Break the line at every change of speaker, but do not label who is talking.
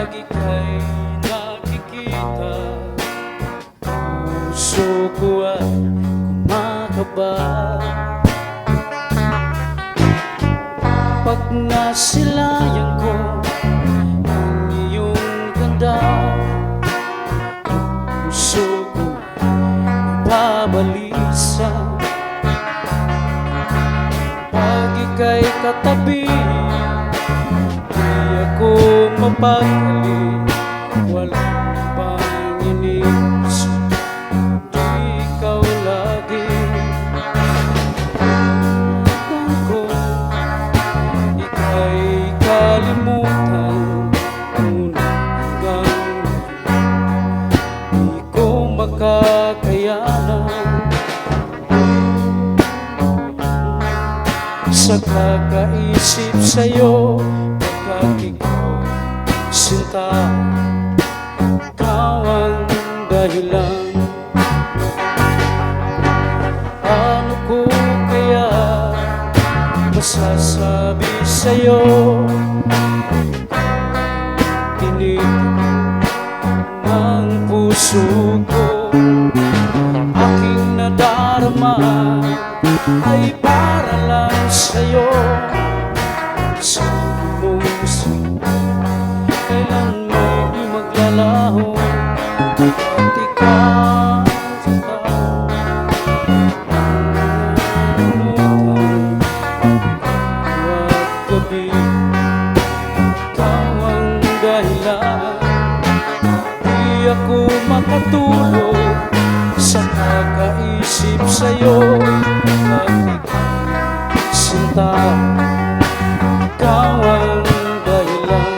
Pag ika'y nakikita, puso ko ay kumakaba. Pag nasilayan ko ang iyong ganda, puso ko nababalisa. Pag ika'y katabi, di ako mapagali. Walang panginis, di ikaw lagi. Kung ika'y kalimutan, una hanggang di ko makakayanan. Sa kakaisip sa'yo, pagkat ikaw sinta, ikaw ang dahilan. Ano ko kaya masasabi sa'yo? Tinig ng puso ko, aking nadarama ay para lang sa'yo. Sabi mong kailan mo'y maglalaho, at ikaw sa nakalimutan. Bawat gabi, ikaw ang dahilan. Di ako makatulog sa kakaisip sa'yo. Pag ikaw sinta, ikaw ang dahilan.